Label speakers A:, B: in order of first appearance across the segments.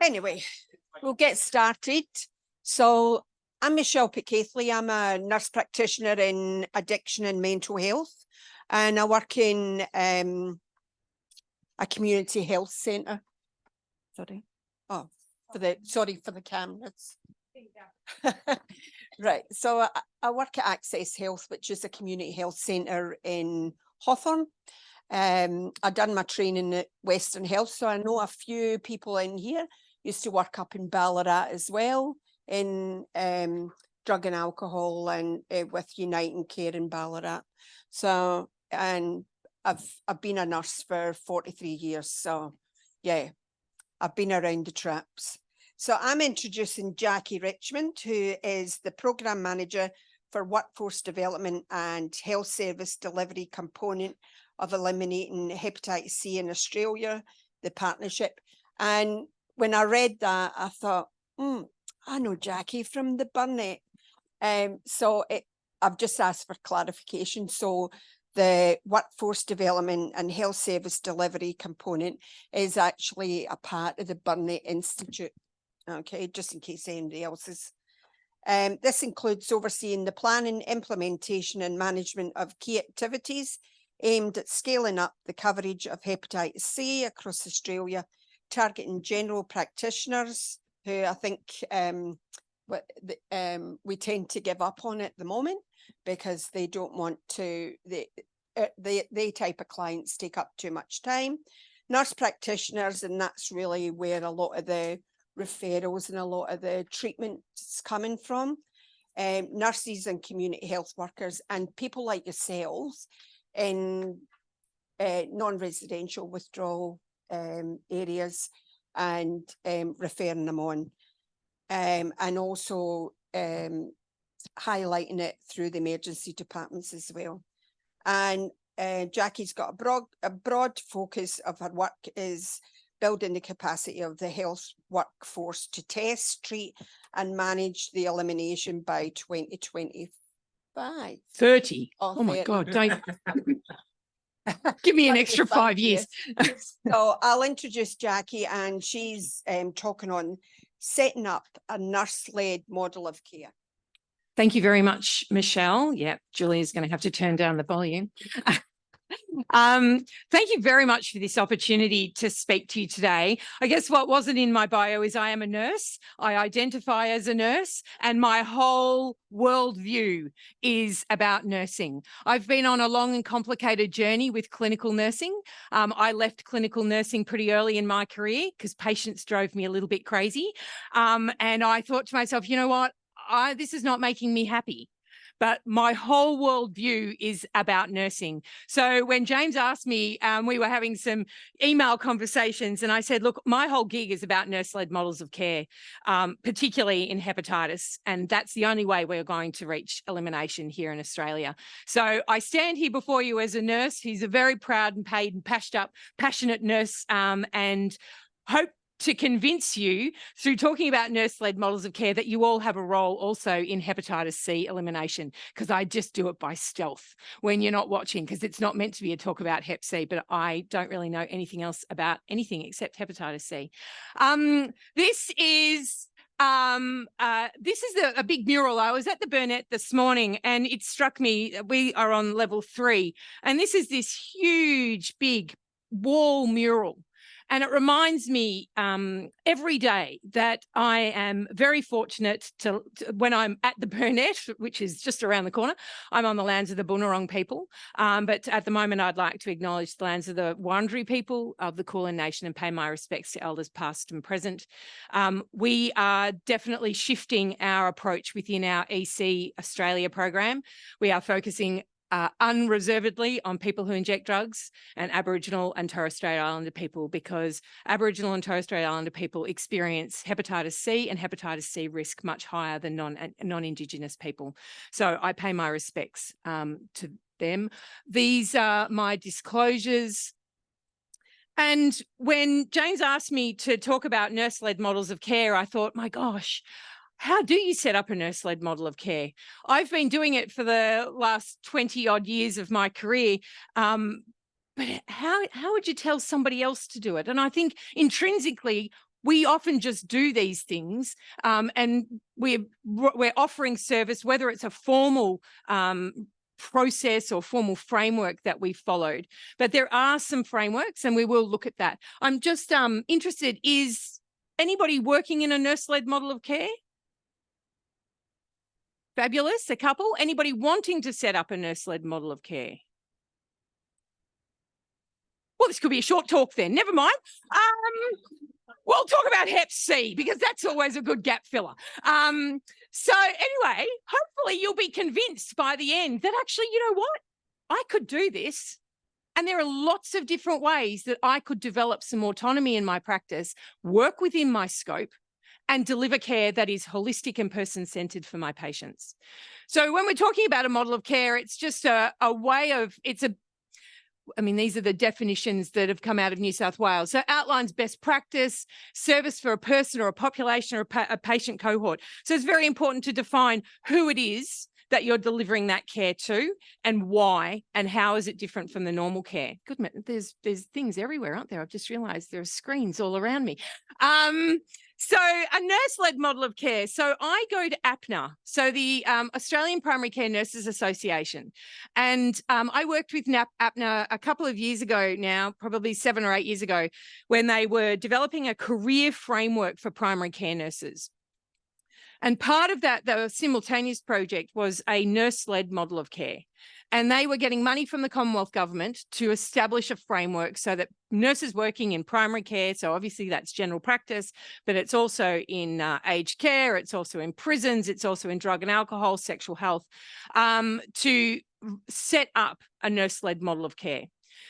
A: Anyway, we'll get started. So I'm Michelle Picaithley. I'm a nurse practitioner in addiction and mental health, and I work in a community health centre. Sorry. Oh, sorry for the cameras. Right. So I work at Access Health, which is a community health centre in Hawthorne. I've done my training at Western Health, so I know a few people in here. Used to work up in Ballarat as well, in drug and alcohol, and with Uniting Care in Ballarat. So, and I've been a nurse for 43 years. So, yeah, I've been around the traps. So I'm introducing Jacqui Richmond, who is the Programme Manager for Workforce Development and Health Service Delivery component of Eliminating Hepatitis C in Australia, the partnership. And when I read that, I thought, I know Jacqui from the Burnett. So I've just asked for clarification. So the Workforce Development and Health Service Delivery component is actually a part of the Burnett Institute. Okay, just in case anybody else is. This includes overseeing the planning, implementation and management of key activities aimed at scaling up the coverage of hepatitis C across Australia, targeting general practitioners who I think we tend to give up on at the moment because they don't want to, they type of clients take up too much time. Nurse practitioners, and that's really where a lot of the referrals and a lot of the treatment is coming from. Nurses and community health workers and people like yourselves in non-residential withdrawal areas, and referring them on, and also highlighting it through the emergency departments as well. And Jacqui's got a broad focus of her work is building the capacity of the health workforce to test, treat and manage the elimination by 2025.
B: 30. Oh my God, don't give me an extra 5 years.
A: So I'll introduce Jacqui, and she's talking on setting up a nurse-led model of care.
B: Thank you very much, Michelle. Yeah, Julia's going to have to turn down the volume. Thank you very much for this opportunity to speak to you today. I guess what wasn't in my bio is I am a nurse. I identify as a nurse, and my whole worldview is about nursing. I've been on a long and complicated journey with clinical nursing. I left clinical nursing pretty early in my career because patients drove me a little bit crazy. And I thought to myself, you know what? This is not making me happy. But my whole worldview is about nursing. So when James asked me, we were having some email conversations, and I said, look, my whole gig is about nurse-led models of care, particularly in hepatitis. And that's the only way we're going to reach elimination here in Australia. So I stand here before you as a nurse who's a very proud and paid and passionate nurse, and hope to convince you through talking about nurse-led models of care that you all have a role also in hepatitis C elimination, because I just do it by stealth when you're not watching, because it's not meant to be a talk about hep C, but I don't really know anything else about anything except hepatitis C. This is a big mural. I was at the Burnett this morning and it struck me, we are on level 3, and this is this huge, big wall mural. And it reminds me every day that I am very fortunate to when I'm at the Burnett, which is just around the corner. I'm on the lands of the Boonwurrung people. But at the moment, I'd like to acknowledge the lands of the Wurundjeri people of the Kulin Nation and pay my respects to elders past and present. We are definitely shifting our approach within our EC Australia program. We are focusing unreservedly on people who inject drugs and Aboriginal and Torres Strait Islander people, because Aboriginal and Torres Strait Islander people experience hepatitis C and hepatitis C risk much higher than non-Indigenous people. So I pay my respects to them. These are my disclosures. And when James asked me to talk about nurse-led models of care, I thought, my gosh, how do you set up a nurse-led model of care? I've been doing it for the last 20 odd years of my career. But how would you tell somebody else to do it? And I think intrinsically, we often just do these things, and we're offering service, whether it's a formal process or formal framework that we followed. But there are some frameworks, and we will look at that. I'm just interested, is anybody working in a nurse-led model of care? Fabulous, a couple. Anybody wanting to set up a nurse-led model of care? Well, this could be a short talk then. Never mind. We'll talk about Hep C, because that's always a good gap filler. So anyway, hopefully you'll be convinced by the end that actually, you know what? I could do this. And there are lots of different ways that I could develop some autonomy in my practice, work within my scope, and deliver care that is holistic and person-centered for my patients. So when we're talking about a model of care, it's just a way of, these are the definitions that have come out of New South Wales. So outlines best practice, service for a person or a population or a patient cohort. So it's very important to define who it is that you're delivering that care to, and why, and how is it different from the normal care. Goodness, there's things everywhere, aren't there? I've just realised there are screens all around me. So a nurse-led model of care. So I go to APNA, so the Australian Primary Care Nurses Association. And I worked with APNA a couple of years ago now, probably 7 or 8 years ago, when they were developing a career framework for primary care nurses. And part of that, the simultaneous project, was a nurse-led model of care. And they were getting money from the Commonwealth Government to establish a framework so that nurses working in primary care, so obviously that's general practice, but it's also in aged care, it's also in prisons, it's also in drug and alcohol, sexual health, to set up a nurse-led model of care.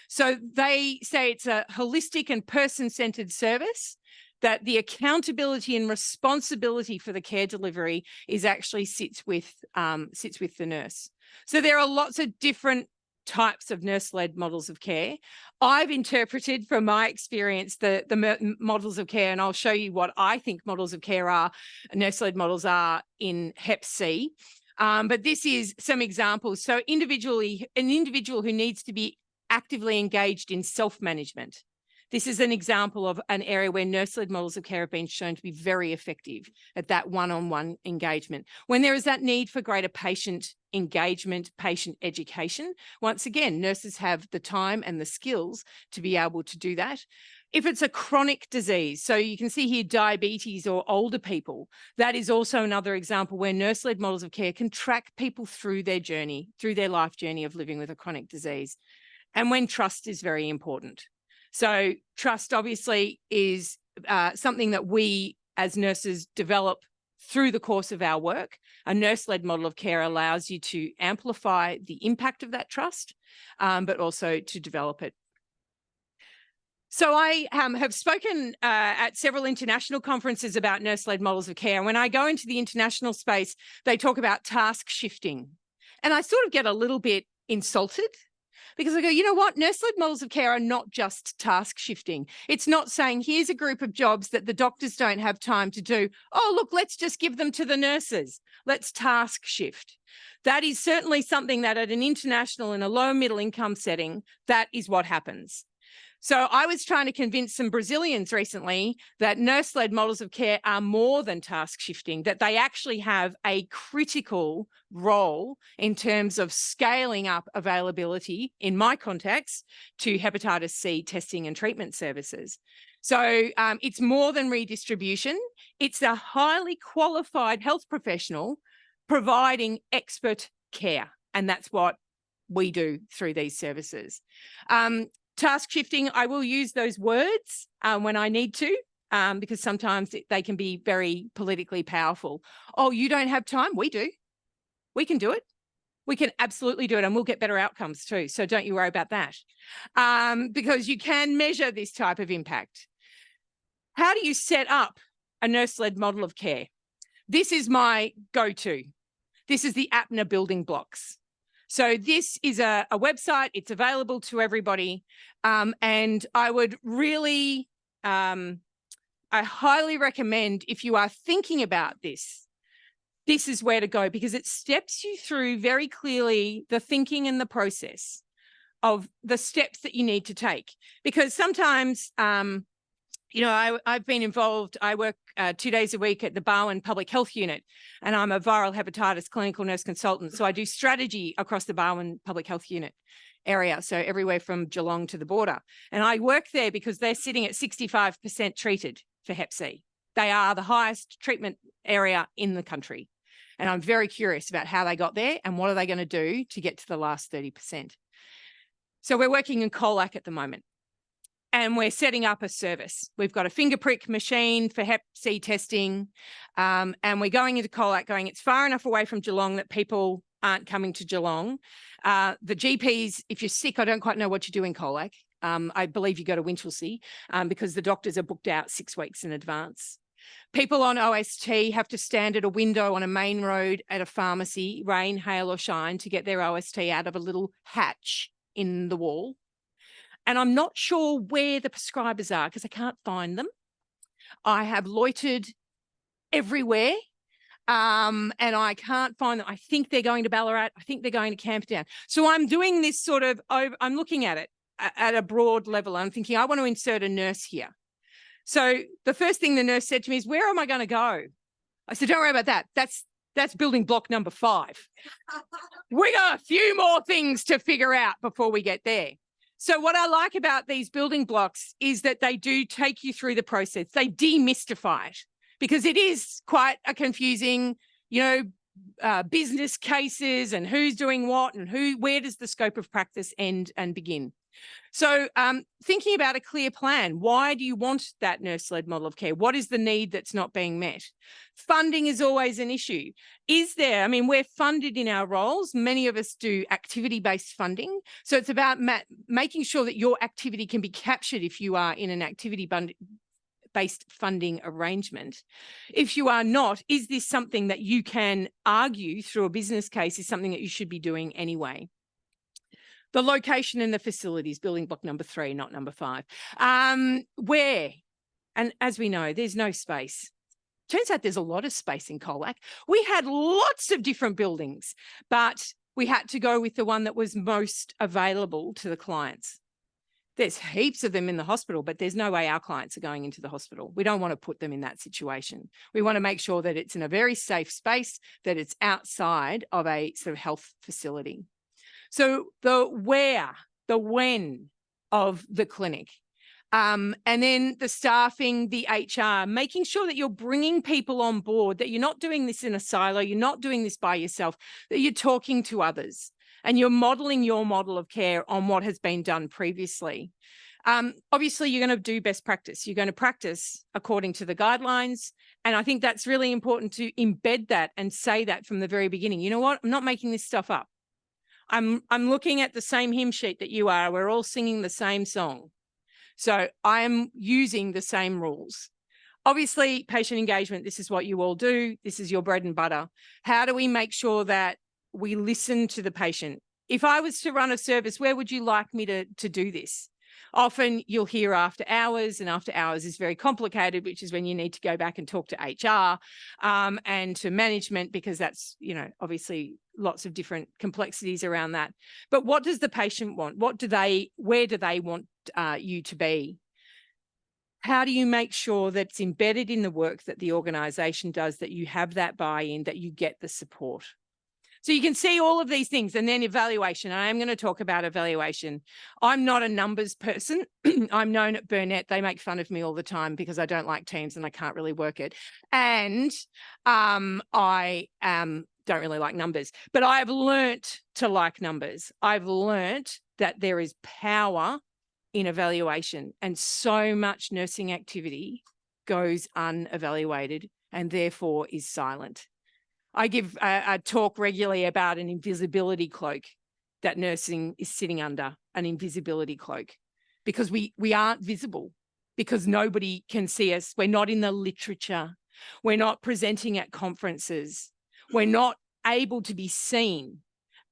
B: So they say it's a holistic and person-centered service, that the accountability and responsibility for the care delivery is actually sits with the nurse. So there are lots of different types of nurse-led models of care. I've interpreted from my experience the models of care, and I'll show you what I think models of care are, nurse-led models are in Hep C. But this is some examples. So an individual who needs to be actively engaged in self-management. This is an example of an area where nurse-led models of care have been shown to be very effective at that one-on-one engagement. When there is that need for greater patient engagement, patient education, once again, nurses have the time and the skills to be able to do that. If it's a chronic disease, so you can see here diabetes or older people, that is also another example where nurse-led models of care can track people through their journey, through their life journey of living with a chronic disease. And when trust is very important. So trust obviously is something that we as nurses develop through the course of our work. A nurse-led model of care allows you to amplify the impact of that trust, but also to develop it. So I have spoken at several international conferences about nurse-led models of care. And when I go into the international space, they talk about task shifting. And I sort of get a little bit insulted, because I go, you know what? Nurse-led models of care are not just task shifting. It's not saying, here's a group of jobs that the doctors don't have time to do. Oh, look, let's just give them to the nurses. Let's task shift. That is certainly something that at an international and a low middle income setting, that is what happens. So I was trying to convince some Brazilians recently that nurse-led models of care are more than task shifting, that they actually have a critical role in terms of scaling up availability, in my context, to hepatitis C testing and treatment services. So it's more than redistribution. It's a highly qualified health professional providing expert care. And that's what we do through these services. Task shifting, I will use those words when I need to, because sometimes they can be very politically powerful. Oh, you don't have time? We do. We can do it. We can absolutely do it, and we'll get better outcomes too. So don't you worry about that, because you can measure this type of impact. How do you set up a nurse-led model of care? This is my go-to. This is the APNA building blocks. So this is a website, it's available to everybody. And I would really, I highly recommend, if you are thinking about this, this is where to go, because it steps you through very clearly the thinking and the process of the steps that you need to take. Because sometimes you know, I've been involved. I work 2 days a week at the Barwon Public Health Unit, and I'm a viral hepatitis clinical nurse consultant. So I do strategy across the Barwon Public Health Unit area, so everywhere from Geelong to the border. And I work there because they're sitting at 65% treated for Hep C. They are the highest treatment area in the country. And I'm very curious about how they got there and what are they going to do to get to the last 30%. So we're working in Colac at the moment. And we're setting up a service. We've got a finger prick machine for Hep C testing. And we're going into Colac, it's far enough away from Geelong that people aren't coming to Geelong. The GPs, if you're sick, I don't quite know what you do in Colac. I believe you go to Winchelsea because the doctors are booked out 6 weeks in advance. People on OST have to stand at a window on a main road at a pharmacy, rain, hail or shine, to get their OST out of a little hatch in the wall. And I'm not sure where the prescribers are because I can't find them. I have loitered everywhere and I can't find them. I think they're going to Ballarat. I think they're going to Camperdown. So I'm doing this sort of, I'm looking at it at a broad level. I'm thinking, I want to insert a nurse here. So the first thing the nurse said to me is, where am I going to go? I said, don't worry about that. That's building block number 5. We got a few more things to figure out before we get there. So what I like about these building blocks is that they do take you through the process. They demystify it because it is quite a confusing, business cases and who's doing what and where does the scope of practice end and begin. So thinking about a clear plan, why do you want that nurse-led model of care? What is the need that's not being met? Funding is always an issue. We're funded in our roles. Many of us do activity-based funding. So it's about making sure that your activity can be captured if you are in an activity-based funding arrangement. If you are not, is this something that you can argue through a business case is something that you should be doing anyway? The location and the facilities, building block number 3, not number 5. Where? And as we know, there's no space. Turns out there's a lot of space in Colac. We had lots of different buildings, but we had to go with the one that was most available to the clients. There's heaps of them in the hospital, but there's no way our clients are going into the hospital. We don't want to put them in that situation. We want to make sure that it's in a very safe space, that it's outside of a sort of health facility. So the where, the when of the clinic, and then the staffing, the HR, making sure that you're bringing people on board, that you're not doing this in a silo, you're not doing this by yourself, that you're talking to others and you're modeling your model of care on what has been done previously. Obviously, you're going to do best practice. You're going to practice according to the guidelines. And I think that's really important to embed that and say that from the very beginning. You know what? I'm not making this stuff up. I'm looking at the same hymn sheet that you are. We're all singing the same song. So I am using the same rules. Obviously, patient engagement, this is what you all do. This is your bread and butter. How do we make sure that we listen to the patient? If I was to run a service, where would you like me to do this? Often you'll hear after hours, and after hours is very complicated, which is when you need to go back and talk to HR and to management, because that's, obviously lots of different complexities around that. But what does the patient want? Where do they want you to be? How do you make sure that it's embedded in the work that the organisation does, that you have that buy-in, that you get the support? So you can see all of these things, and then evaluation. I am going to talk about evaluation. I'm not a numbers person. I'm known at Burnett. They make fun of me all the time because I don't like teams and I can't really work it. And I don't really like numbers, but I've learnt to like numbers. I've learnt that there is power in evaluation, and so much nursing activity goes unevaluated and therefore is silent. I give a talk regularly about an invisibility cloak that nursing is sitting under, an invisibility cloak, because we aren't visible, because nobody can see us. We're not in the literature. We're not presenting at conferences. We're not able to be seen.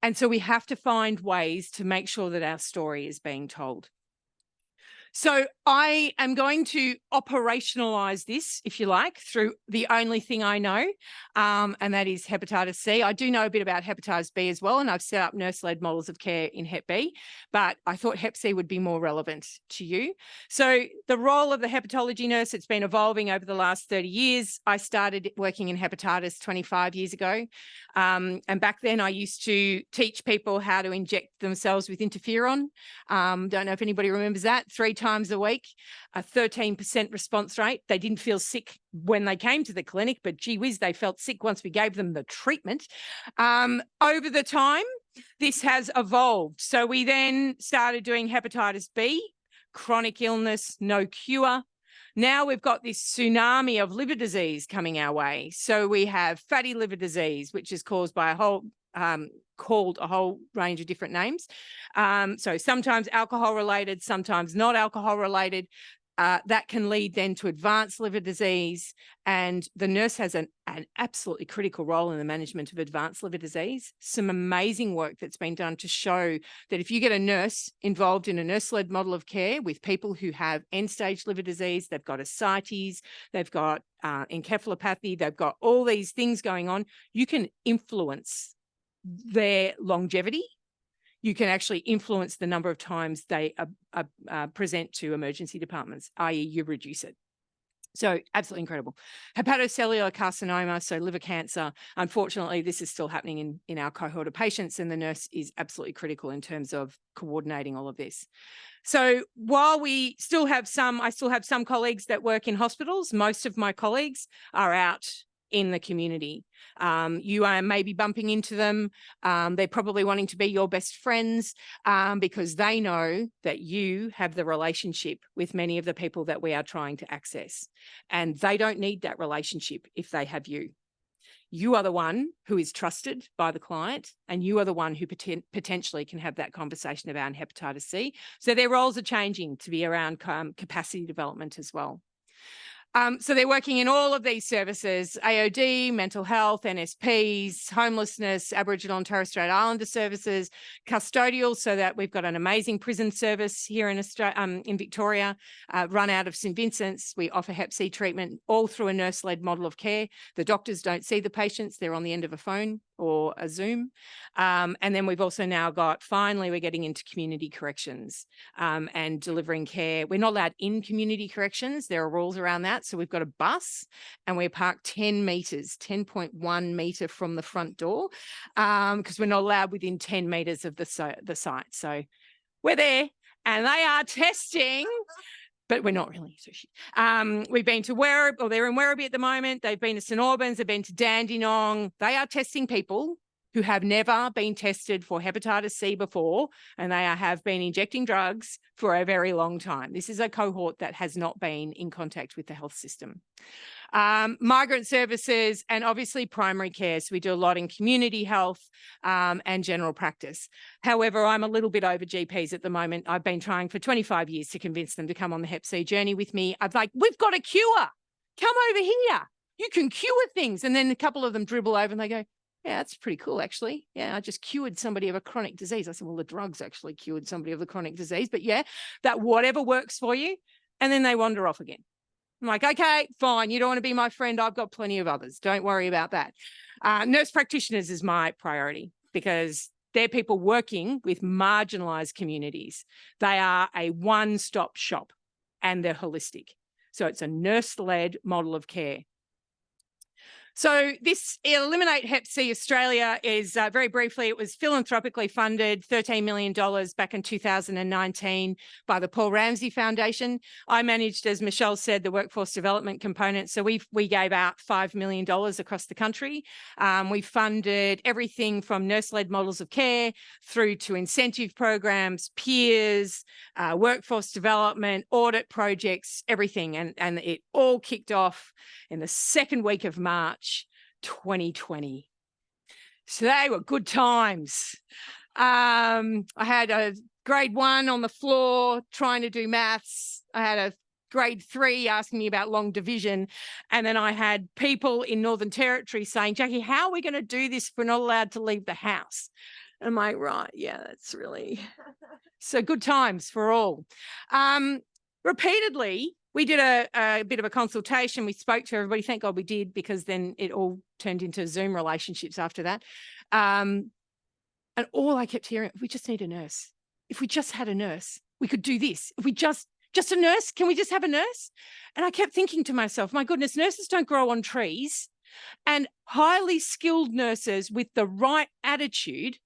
B: And so we have to find ways to make sure that our story is being told. So I am going to operationalize this, if you like, through the only thing I know, and that is hepatitis C. I do know a bit about hepatitis B as well, and I've set up nurse-led models of care in Hep B, but I thought Hep C would be more relevant to you. So the role of the hepatology nurse, it's been evolving over the last 30 years. I started working in hepatitis 25 years ago, and back then I used to teach people how to inject themselves with interferon. Don't know if anybody remembers that. 3 times a week, a 13% response rate. They didn't feel sick when they came to the clinic, but gee whiz, they felt sick once we gave them the treatment. Over the time, this has evolved. So we then started doing hepatitis B, chronic illness, no cure. Now we've got this tsunami of liver disease coming our way. So we have fatty liver disease, which is caused by called a whole range of different names. So sometimes alcohol related, sometimes not alcohol related. That can lead then to advanced liver disease, and the nurse has an absolutely critical role in the management of advanced liver disease. Some amazing work that's been done to show that if you get a nurse involved in a nurse-led model of care with people who have end-stage liver disease, they've got ascites, they've got encephalopathy, they've got all these things going on, you can influence their longevity. You can actually influence the number of times they present to emergency departments, i.e. you reduce it. So absolutely incredible. Hepatocellular carcinoma, so liver cancer. Unfortunately, this is still happening in our cohort of patients, and the nurse is absolutely critical in terms of coordinating all of this. So while I still have some colleagues that work in hospitals, most of my colleagues are out in the community. You are maybe bumping into them. They're probably wanting to be your best friends because they know that you have the relationship with many of the people that we are trying to access. And they don't need that relationship if they have you. You are the one who is trusted by the client, and you are the one who potentially can have that conversation about hepatitis C. So their roles are changing to be around capacity development as well. So they're working in all of these services: AOD, mental health, NSPs, homelessness, Aboriginal and Torres Strait Islander services, custodial, so that we've got an amazing prison service here in Australia, in Victoria, run out of St Vincent's. We offer Hep C treatment all through a nurse-led model of care. The doctors don't see the patients, they're on the end of a phone or a Zoom. And then we've also now got, finally, we're getting into community corrections and delivering care. We're not allowed in community corrections. There are rules around that. So we've got a bus and we're parked 10 metres, 10.1 metre from the front door because we're not allowed within 10 metres of the site. So we're there and they are testing, but we're not really. We've been to Werribee, or they're in Werribee at the moment. They've been to St Albans, they've been to Dandenong. They are testing people who have never been tested for hepatitis C before, and they have been injecting drugs for a very long time. This is a cohort that has not been in contact with the health system. Migrant services, and obviously primary care. So we do a lot in community health and general practice. However, I'm a little bit over GPs at the moment. I've been trying for 25 years to convince them to come on the Hep C journey with me. I'm like, we've got a cure. Come over here. You can cure things. And then a couple of them dribble over and they go, yeah, that's pretty cool, actually. Yeah, I just cured somebody of a chronic disease. I said, well, the drugs actually cured somebody of the chronic disease. But yeah, that whatever works for you. And then they wander off again. I'm like, okay, fine. You don't want to be my friend. I've got plenty of others. Don't worry about that. Nurse practitioners is my priority because they're people working with marginalised communities. They are a one-stop shop and they're holistic. So it's a nurse-led model of care. So this Eliminate Hep C Australia is, very briefly, it was philanthropically funded, $13 million back in 2019 by the Paul Ramsay Foundation. I managed, as Michelle said, the workforce development component. So we gave out $5 million across the country. We funded everything from nurse-led models of care through to incentive programs, peers, workforce development, audit projects, everything. And it all kicked off in the second week of March 2020. So they were good times. I had a grade 1 on the floor trying to do maths. I had a grade 3 asking me about long division. And then I had people in Northern Territory saying, Jacqui, how are we going to do this if we're not allowed to leave the house? And I'm like, right, yeah, that's really... So good times for all. repeatedly, we did a bit of a consultation. We spoke to everybody. Thank God we did, because then it all turned into Zoom relationships after that. And all I kept hearing, we just need a nurse. If we just had a nurse, we could do this. If we just a nurse, can we just have a nurse? And I kept thinking to myself, my goodness, nurses don't grow on trees. And highly skilled nurses with the right attitude,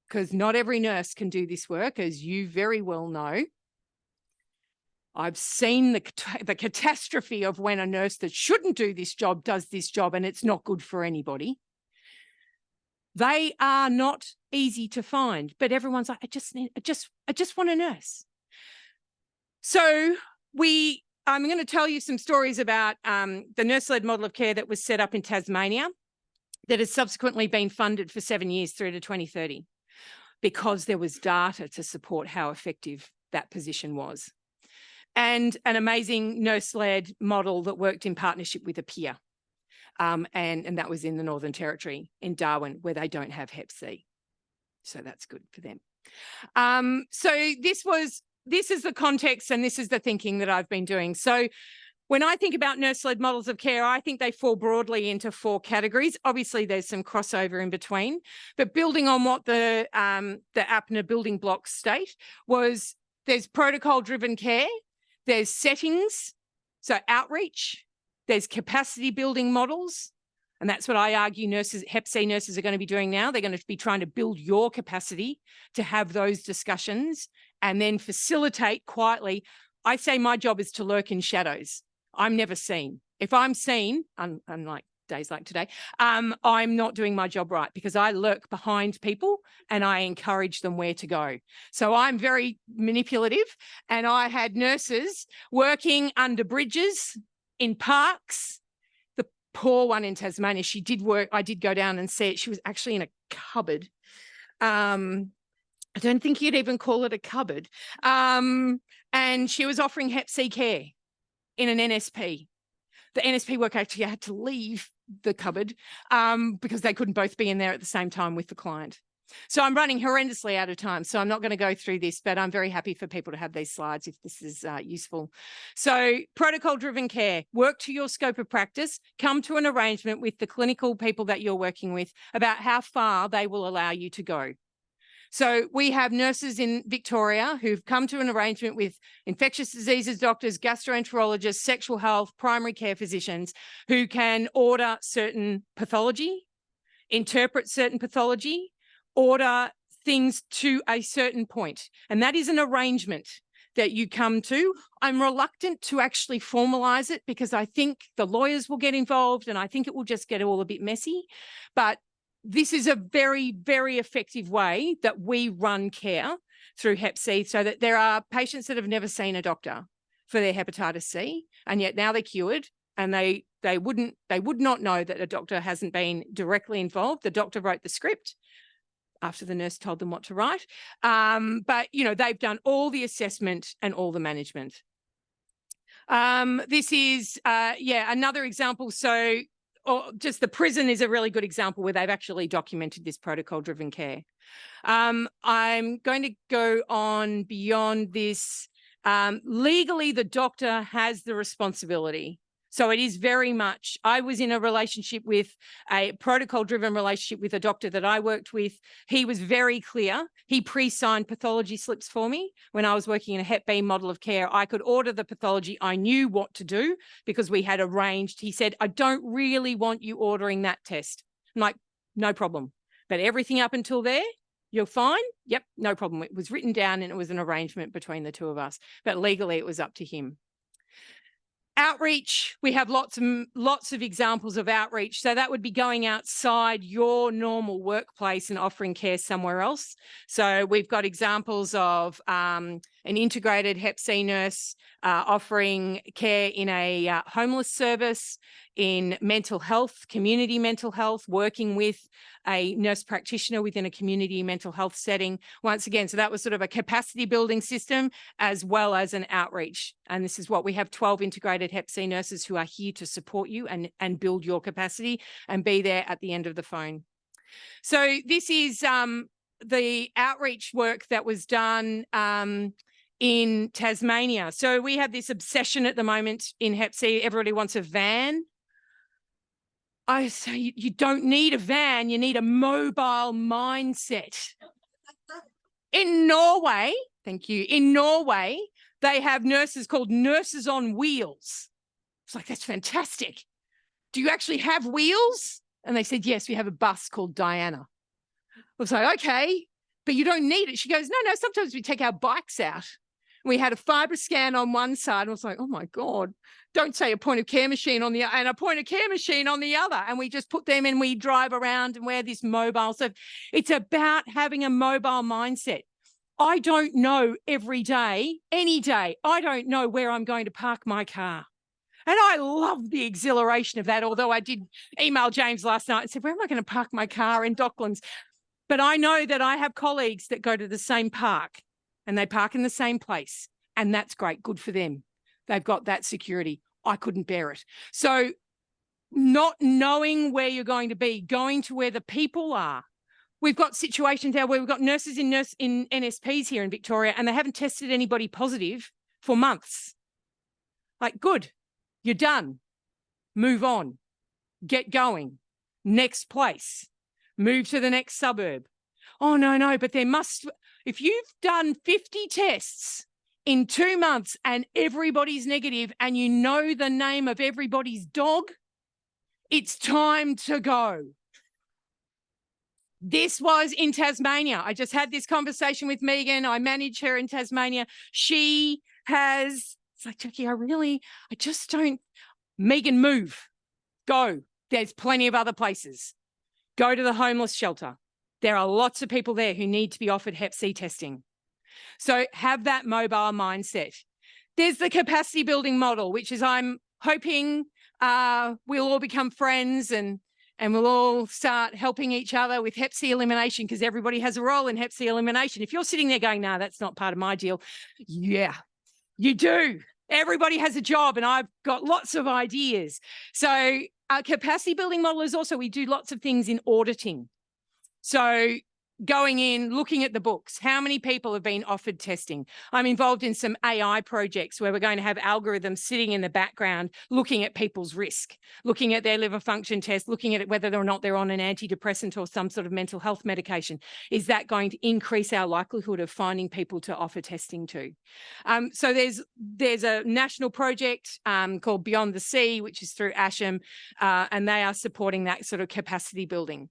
B: because not every nurse can do this work, as you very well know. I've seen the catastrophe of when a nurse that shouldn't do this job does this job, and it's not good for anybody. They are not easy to find, but everyone's like, I just want a nurse. So I'm going to tell you some stories about the nurse-led model of care that was set up in Tasmania that has subsequently been funded for 7 years through to 2030, because there was data to support how effective that position was. And an amazing nurse-led model that worked in partnership with a peer. And that was in the Northern Territory in Darwin, where they don't have Hep C. So that's good for them. So this is the context, and this is the thinking that I've been doing. So when I think about nurse-led models of care, I think they fall broadly into 4 categories. Obviously, there's some crossover in between, but building on what the APNA building blocks state was, there's protocol-driven care, there's settings, so outreach, there's capacity building models, and that's what I argue nurses, Hep C nurses are going to be doing now. They're going to be trying to build your capacity to have those discussions and then facilitate quietly. I say my job is to lurk in shadows. I'm never seen. If I'm seen, unlike days like today, I'm not doing my job right, because I lurk behind people and I encourage them where to go. So I'm very manipulative, and I had nurses working under bridges, in parks. The poor one in Tasmania, she did work, I did go down and see it. She was actually in a cupboard. I don't think you'd even call it a cupboard. And she was offering Hep C care in an NSP. The NSP worker actually had to leave the cupboard because they couldn't both be in there at the same time with the client. So I'm running horrendously out of time, so I'm not going to go through this, but I'm very happy for people to have these slides if this is useful. So protocol-driven care, work to your scope of practice, come to an arrangement with the clinical people that you're working with about how far they will allow you to go. So we have nurses in Victoria who've come to an arrangement with infectious diseases doctors, gastroenterologists, sexual health, primary care physicians who can order certain pathology, interpret certain pathology, order things to a certain point. And that is an arrangement that you come to. I'm reluctant to actually formalise it, because I think the lawyers will get involved and I think it will just get all a bit messy. But this is a very, very effective way that we run care through Hep C, so that there are patients that have never seen a doctor for their hepatitis C, and yet now they're cured, and they would not know that a doctor hasn't been directly involved. The doctor wrote the script after the nurse told them what to write. But, you know, they've done all the assessment and all the management. This is, another example. So just the prison is a really good example where they've actually documented this protocol-driven care. I'm going to go on beyond this. Legally, the doctor has the responsibility. So it is very much, I was in a relationship with a protocol-driven relationship with a doctor that I worked with. He was very clear. He pre-signed pathology slips for me. When I was working in a Hep B model of care, I could order the pathology. I knew what to do because we had arranged. He said, I don't really want you ordering that test. I'm like, no problem. But everything up until there, you're fine? Yep, no problem. It was written down and it was an arrangement between the two of us. But legally, it was up to him. Outreach, we have lots of examples of outreach. So that would be going outside your normal workplace and offering care somewhere else. So we've got examples of an integrated Hep C nurse offering care in a homeless service, in mental health, community mental health, working with a nurse practitioner within a community mental health setting. Once again, so that was sort of a capacity building system as well as an outreach. And this is what we have, 12 integrated Hep C nurses who are here to support you and build your capacity and be there at the end of the phone. So this is the outreach work that was done in Tasmania. So we have this obsession at the moment in Hep C. Everybody wants a van. I say you don't need a van, you need a mobile mindset. In Norway, thank you, in Norway, they have nurses called nurses on wheels. It's like, that's fantastic. Do you actually have wheels? And they said, yes, we have a bus called Diana. I was like, okay, but you don't need it. She goes, no, sometimes we take our bikes out. We had a fibre scan on one side. And I was like, oh my God, don't say a point of care machine on the and a point of care machine on the other. And we just put them in, we drive around and wear this mobile. So it's about having a mobile mindset. I don't know every day, any day, I don't know where I'm going to park my car. And I love the exhilaration of that, although I did email James last night and said, where am I going to park my car in Docklands? But I know that I have colleagues that go to the same park and they park in the same place. And that's great, good for them. They've got that security. I couldn't bear it. So not knowing where you're going to be, going to where the people are. We've got situations now where we've got nurses in NSPs here in Victoria and they haven't tested anybody positive for months. Like, good, you're done. Move on. Get going. Next place. Move to the next suburb. Oh, no, but there must, if you've done 50 tests in 2 months and everybody's negative and you know the name of everybody's dog, it's time to go. This was in Tasmania. I just had this conversation with Megan. I manage her in Tasmania. She has, it's like, Jacqui, I just don't, Megan, move, go. There's plenty of other places. Go to the homeless shelter. There are lots of people there who need to be offered Hep C testing. So have that mobile mindset. There's the capacity building model, which is I'm hoping we'll all become friends and we'll all start helping each other with Hep C elimination because everybody has a role in Hep C elimination. If you're sitting there going, no, that's not part of my deal. Yeah, you do. Everybody has a job and I've got lots of ideas. So our capacity building model is also, we do lots of things in auditing. So going in, looking at the books, how many people have been offered testing? I'm involved in some AI projects where we're going to have algorithms sitting in the background, looking at people's risk, looking at their liver function test, looking at whether or not they're on an antidepressant or some sort of mental health medication. Is that going to increase our likelihood of finding people to offer testing to? So there's a national project called Beyond the Sea, which is through ASHM, and they are supporting that sort of capacity building.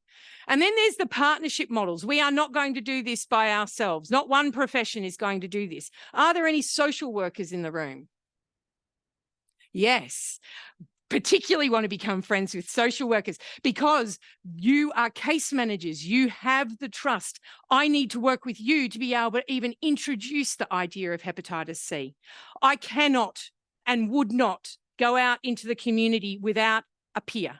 B: And then there's the partnership models. We are not going to do this by ourselves. Not one profession is going to do this. Are there any social workers in the room? Yes. Particularly want to become friends with social workers because you are case managers. You have the trust. I need to work with you to be able to even introduce the idea of hepatitis C. I cannot and would not go out into the community without a peer.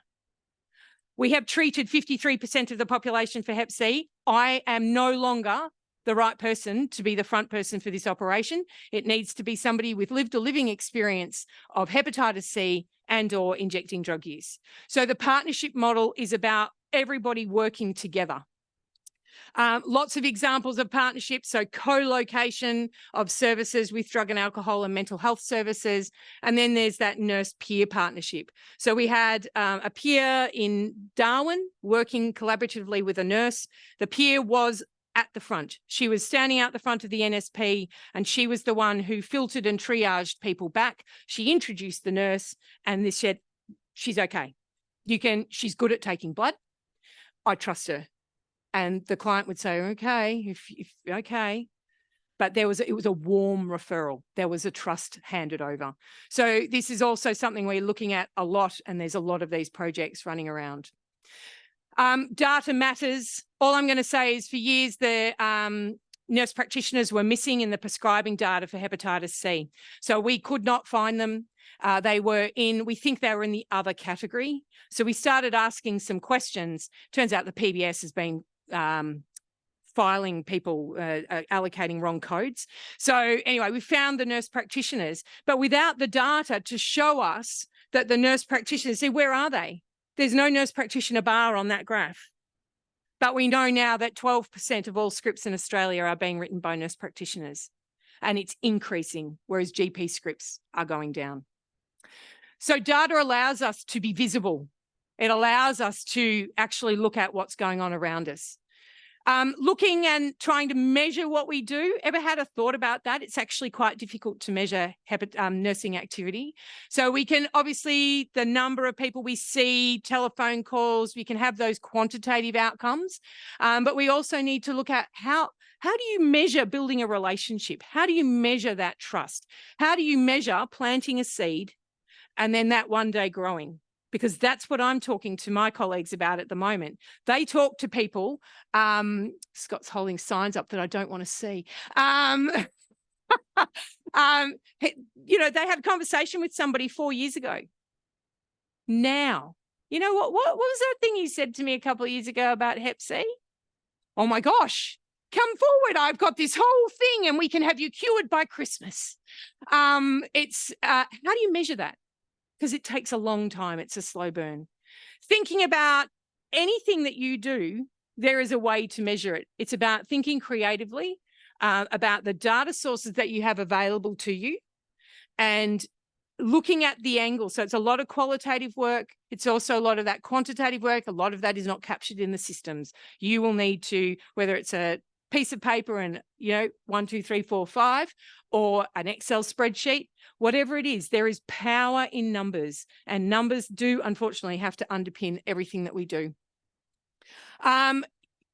B: We have treated 53% of the population for Hep C. I am no longer the right person to be the front person for this operation. It needs to be somebody with lived or living experience of hepatitis C and or injecting drug use. So the partnership model is about everybody working together. Lots of examples of partnerships, so co-location of services with drug and alcohol and mental health services. And then there's that nurse peer partnership. So we had a peer in Darwin working collaboratively with a nurse. The peer was at the front. She was standing out the front of the NSP and she was the one who filtered and triaged people back. She introduced the nurse and this said, she's okay. She's good at taking blood. I trust her. And the client would say, okay, okay. But it was a warm referral. There was a trust handed over. So this is also something we're looking at a lot, and there's a lot of these projects running around. Data matters. All I'm going to say is for years, the nurse practitioners were missing in the prescribing data for hepatitis C. So we could not find them. We think they were in the other category. So we started asking some questions. Turns out the PBS has been filing people, allocating wrong codes. So anyway, we found the nurse practitioners, but without the data to show us that the nurse practitioners, see, where are they? There's no nurse practitioner bar on that graph. But we know now that 12% of all scripts in Australia are being written by nurse practitioners. and it's increasing, whereas GP scripts are going down. So data allows us to be visible. It allows us to actually look at what's going on around us. Looking and trying to measure what we do. Ever had a thought about that? It's actually quite difficult to measure nursing activity. So we can obviously, the number of people we see, telephone calls, we can have those quantitative outcomes. But we also need to look at how do you measure building a relationship? How do you measure that trust? How do you measure planting a seed and then that one day growing? Because that's what I'm talking to my colleagues about at the moment. They talk to people. Scott's holding signs up that I don't want to see. You know, they had a conversation with somebody 4 years ago. Now, you know what was that thing you said to me a couple of years ago about Hep C? Oh my gosh, come forward. I've got this whole thing and we can have you cured by Christmas. How do you measure that? Because it takes a long time. It's a slow burn. Thinking about anything that you do, there is a way to measure it. It's about thinking creatively, about the data sources that you have available to you and looking at the angle. So it's a lot of qualitative work. It's also a lot of that quantitative work. A lot of that is not captured in the systems. You will need to, whether it's a piece of paper and, 1, 2, 3, 4, 5, or an Excel spreadsheet, whatever it is, there is power in numbers, and numbers do unfortunately have to underpin everything that we do. I'm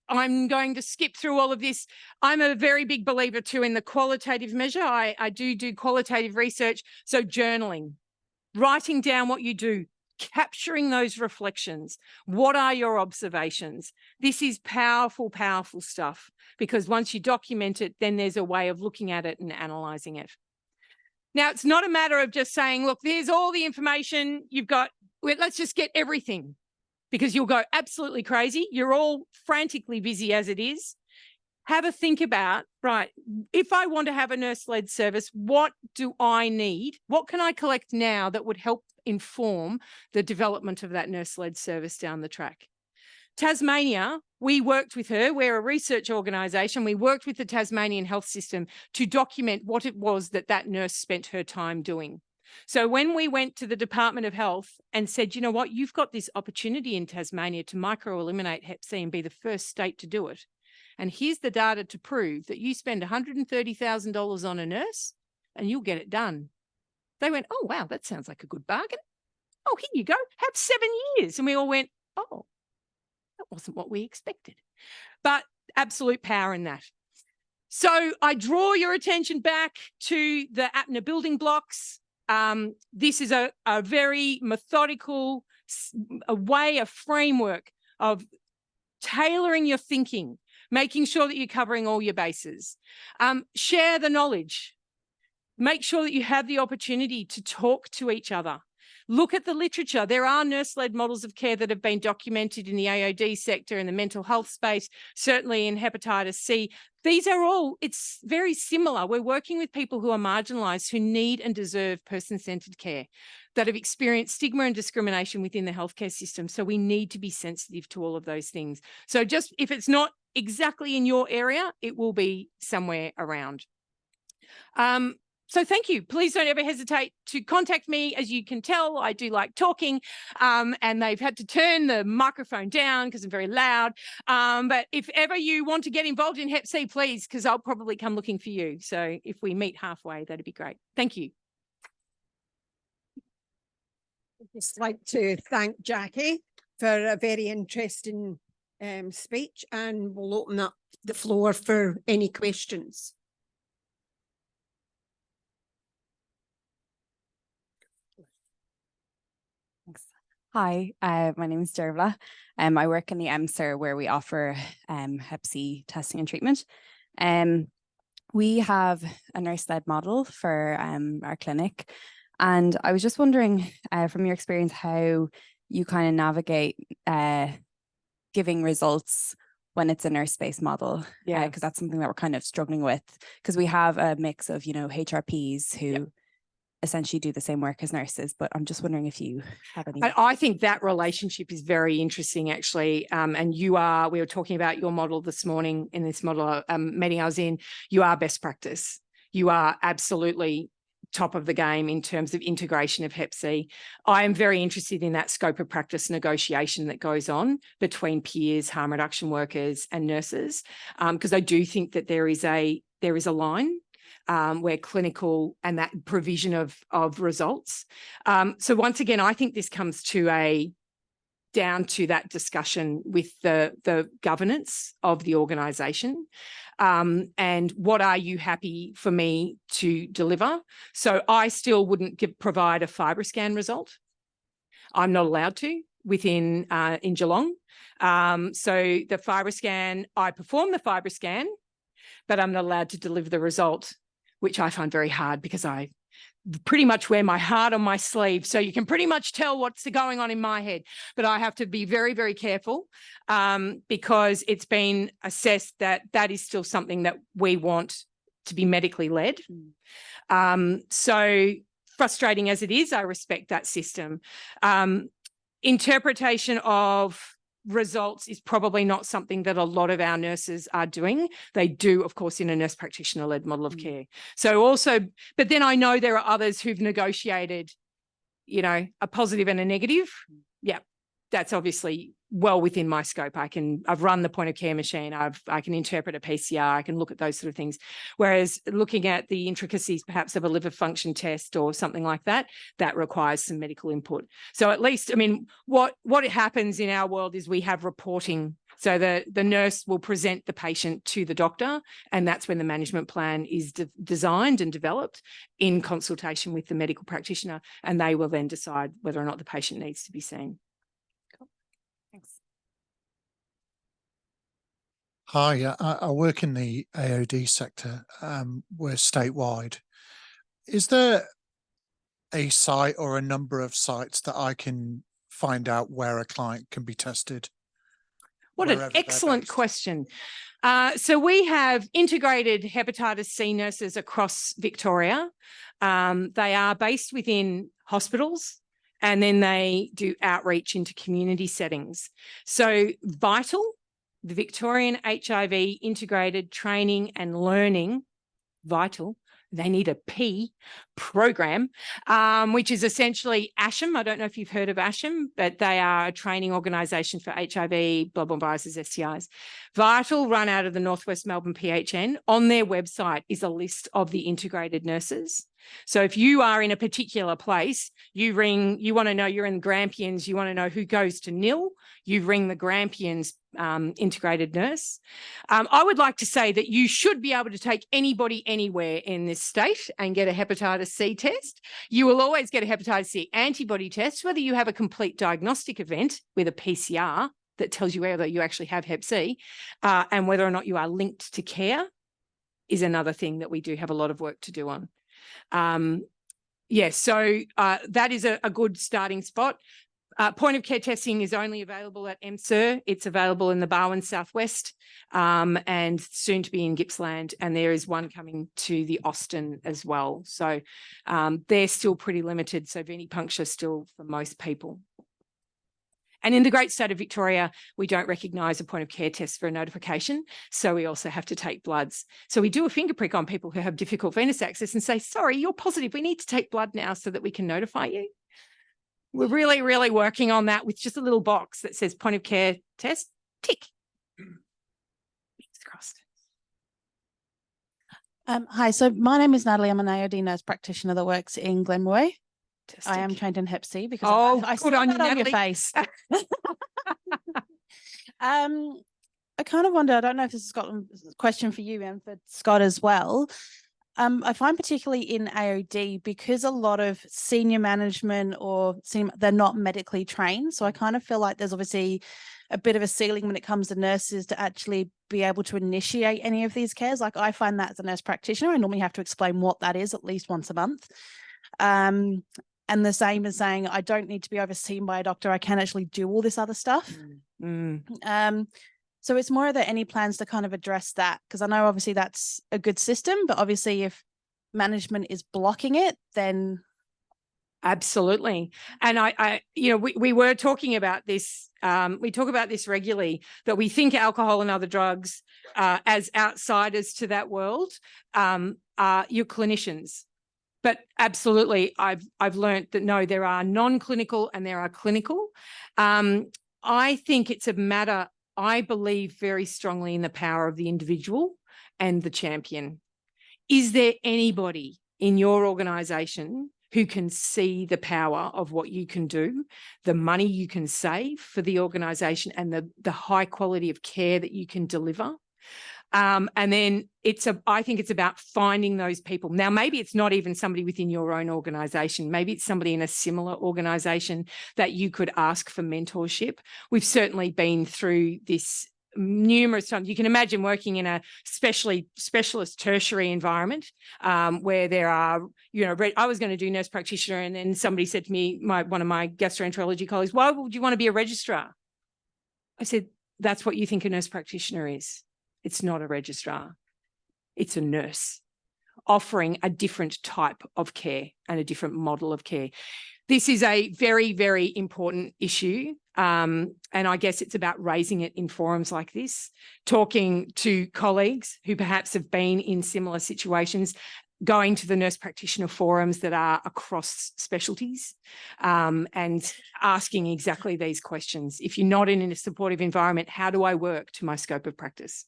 B: going to skip through all of this. I'm a very big believer too in the qualitative measure. I do qualitative research. So journaling, writing down what you do, capturing those reflections. What are your observations? This is powerful, powerful stuff, because once you document it, then there's a way of looking at it and analysing it. Now, it's not a matter of just saying, look, there's all the information you've got. Let's just get everything, because you'll go absolutely crazy. You're all frantically busy as it is. Have a think about, right, if I want to have a nurse-led service, what do I need? What can I collect now that would help inform the development of that nurse-led service down the track? Tasmania, we worked with her. We're a research organisation. We worked with the Tasmanian health system to document what it was that nurse spent her time doing. So when we went to the Department of Health and said, you know what, you've got this opportunity in Tasmania to micro-eliminate Hep C and be the first state to do it. And here's the data to prove that you spend $130,000 on a nurse and you'll get it done. They went, oh, wow, that sounds like a good bargain. Oh, here you go, have 7 years. And we all went, oh, that wasn't what we expected. But absolute power in that. So I draw your attention back to the APNA building blocks. This is a very methodical way, a framework of tailoring your thinking, making sure that you're covering all your bases. Share the knowledge. Make sure that you have the opportunity to talk to each other. Look at the literature. There are nurse-led models of care that have been documented in the AOD sector, in the mental health space, certainly in hepatitis C. These are all, it's very similar. We're working with people who are marginalised, who need and deserve person-centred care, that have experienced stigma and discrimination within the healthcare system. So we need to be sensitive to all of those things. So just if it's not exactly in your area, it will be somewhere around. So thank you. Please don't ever hesitate to contact me. As you can tell, I do like talking, and they've had to turn the microphone down because I'm very loud. But if ever you want to get involved in Hep C, please, because I'll probably come looking for you. So if we meet halfway, that'd be great. Thank you.
A: I'd just like to thank Jacqui for a very interesting speech, and we'll open up the floor for any questions.
C: Hi, my name is Dervla. I work in the MSIR where we offer Hep C testing and treatment. We have a nurse-led model for our clinic, and I was just wondering from your experience how you kind of navigate giving results when it's a nurse-based
B: Yeah,
C: model, because that's something that we're kind of struggling with, because we have a mix of, HRPs who essentially do the same work as nurses, but I'm just wondering if you have any.
B: I think that relationship is very interesting, actually. And we were talking about your model this morning in this model meeting I was in. You are best practice. you are absolutely top of the game in terms of integration of Hep C. I am very interested in that scope of practice negotiation that goes on between peers, harm reduction workers and nurses, because I do think that there is a line where clinical and that provision of results. So once again, I think this comes down to that discussion with the governance of the organisation. And what are you happy for me to deliver? So I still wouldn't provide a FibroScan result. I'm not allowed to within in Geelong. So the FibroScan, I perform the FibroScan, but I'm not allowed to deliver the result, which I find very hard because I pretty much wear my heart on my sleeve. So you can pretty much tell what's going on in my head, but I have to be very, very careful because it's been assessed that that is still something that we want to be medically led. So frustrating as it is, I respect that system. Interpretation of results is probably not something that a lot of our nurses are doing. They do, of course, in a nurse practitioner-led model of care. So also, but then I know there are others who've negotiated, a positive and a negative. Yeah, that's obviously well within my scope. I've run the point of care machine. I can interpret a PCR. I can look at those sort of things. Whereas looking at the intricacies, perhaps of a liver function test or something like that, that requires some medical input. So at least, what happens in our world is we have reporting. So the nurse will present the patient to the doctor, and that's when the management plan is designed and developed in consultation with the medical practitioner, and they will then decide whether or not the patient needs to be seen.
C: Thanks.
D: Hi, I work in the AOD sector. We're statewide. Is there a site or a number of sites that I can find out where a client can be tested?
B: What an excellent question. So we have integrated hepatitis C nurses across Victoria. They are based within hospitals, and then they do outreach into community settings. So VITAL, the Victorian HIV Integrated Training and Learning, VITAL, they need a P program, which is essentially ASHM. I don't know if you've heard of ASHM, but they are a training organisation for HIV, bloodborne viruses, STIs. VITAL run out of the Northwest Melbourne PHN. On their website is a list of the integrated nurses. So if you are in a particular place, you want to know you're in Grampians, you want to know who goes to NIL, you ring the Grampians integrated nurse. I would like to say that you should be able to take anybody anywhere in this state and get a hepatitis C test. You will always get a hepatitis C antibody test, whether you have a complete diagnostic event with a PCR that tells you whether you actually have Hep C and whether or not you are linked to care is another thing that we do have a lot of work to do on. So that is a good starting spot. Point of care testing is only available at MSIR. It's available in the Barwon Southwest and soon to be in Gippsland. And there is one coming to the Austin as well. So they're still pretty limited. So venipuncture still for most people. And in the great state of Victoria, we don't recognise a point of care test for a notification. So we also have to take bloods. So we do a finger prick on people who have difficult venous access and say, sorry, you're positive. We need to take blood now so that we can notify you. We're really, really working on that with just a little box that says point of care test, tick. Fingers crossed.
E: Hi, so my name is Natalie. I'm an AOD nurse practitioner that works in Glenmoy. I am trained in Hep C because I
B: good on you,
E: on your face. I kind of wonder, I don't know if this is a question for you and for Scott as well. I find particularly in AOD, because a lot of senior management they're not medically trained. So I kind of feel like there's obviously a bit of a ceiling when it comes to nurses to actually be able to initiate any of these cares. Like I find that as a nurse practitioner, I normally have to explain what that is at least once a month. And the same as saying, I don't need to be overseen by a doctor. I can actually do all this other stuff. So it's more, are there any plans to kind of address that? Because I know obviously that's a good system, but obviously if management is blocking it, then
B: Absolutely. And we were talking about this. We talk about this regularly, that we think alcohol and other drugs as outsiders to that world are your clinicians. But absolutely, I've learned that no, there are non-clinical and there are clinical. I think it's a matter, I believe very strongly in the power of the individual and the champion. Is there anybody in your organisation who can see the power of what you can do, the money you can save for the organisation, and the high quality of care that you can deliver? And then I think it's about finding those people. Now, maybe it's not even somebody within your own organisation. Maybe it's somebody in a similar organisation that you could ask for mentorship. We've certainly been through this numerous times. You can imagine working in a specialist tertiary environment where there are, I was going to do nurse practitioner, and then somebody said to me, one of my gastroenterology colleagues, why would you want to be a registrar? I said, that's what you think a nurse practitioner is. It's not a registrar. It's a nurse offering a different type of care and a different model of care. This is a very, very important issue. And I guess it's about raising it in forums like this, talking to colleagues who perhaps have been in similar situations, going to the nurse practitioner forums that are across specialties, and asking exactly these questions. If you're not in a supportive environment, how do I work to my scope of practice?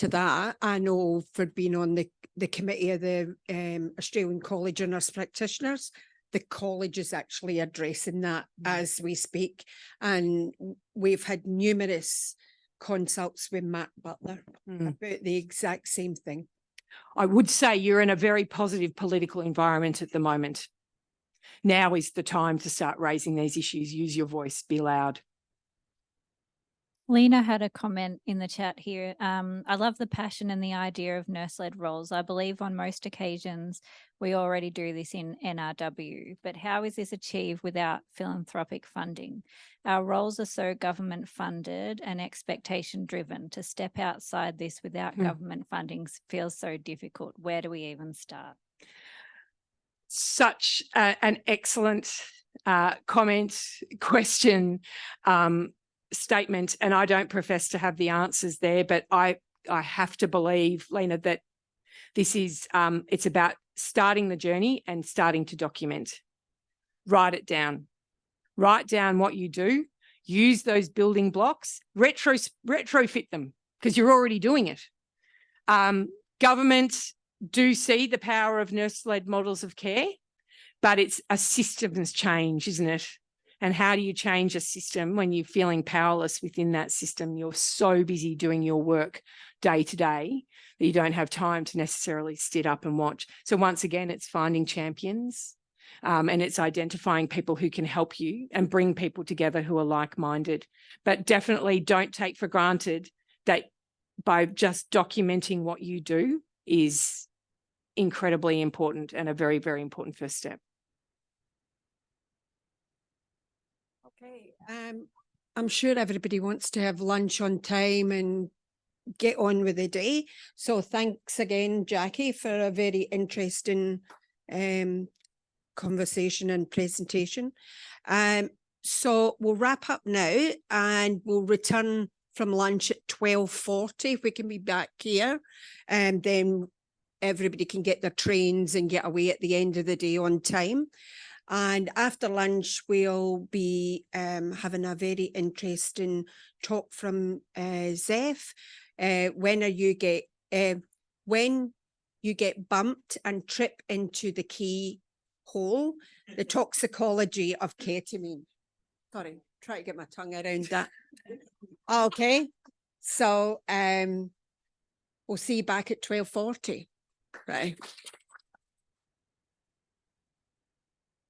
A: To that, I know for being on the committee of the Australian College of Nurse Practitioners, the college is actually addressing that as we speak. And we've had numerous consults with Matt Butler about the exact same thing.
B: I would say you're in a very positive political environment at the moment. Now is the time to start raising these issues. Use your voice, be loud.
F: Lena had a comment in the chat here. I love the passion and the idea of nurse-led roles. I believe on most occasions we already do this in NRW, but how is this achieved without philanthropic funding? Our roles are so government funded and expectation driven. To step outside this without government funding feels so difficult. Where do we even start?
B: Such an excellent comment, question, statement, and I don't profess to have the answers there, but I have to believe, Lena, that this is it's about starting the journey and starting to document. Write it down. Write down what you do. Use those building blocks. Retrofit them because you're already doing it. Government do see the power of nurse-led models of care, but it's a systems change, isn't it? And how do you change a system when you're feeling powerless within that system? You're so busy doing your work day to day that you don't have time to necessarily sit up and watch. So once again, it's finding champions, and it's identifying people who can help you and bring people together who are like-minded. But definitely don't take for granted that by just documenting what you do is incredibly important and a very, very important first step.
A: Okay, I'm sure everybody wants to have lunch on time and get on with the day. So thanks again, Jacqui, for a very interesting conversation and presentation. So we'll wrap up now and we'll return from lunch at 12:40 if we can be back here, and then everybody can get their trains and get away at the end of the day on time. And after lunch, we'll be having a very interesting talk from Zeph. When you get bumped and trip into the keyhole, the toxicology of ketamine. Sorry, try to get my tongue around that. Okay, so we'll see you back at 12:40. Right.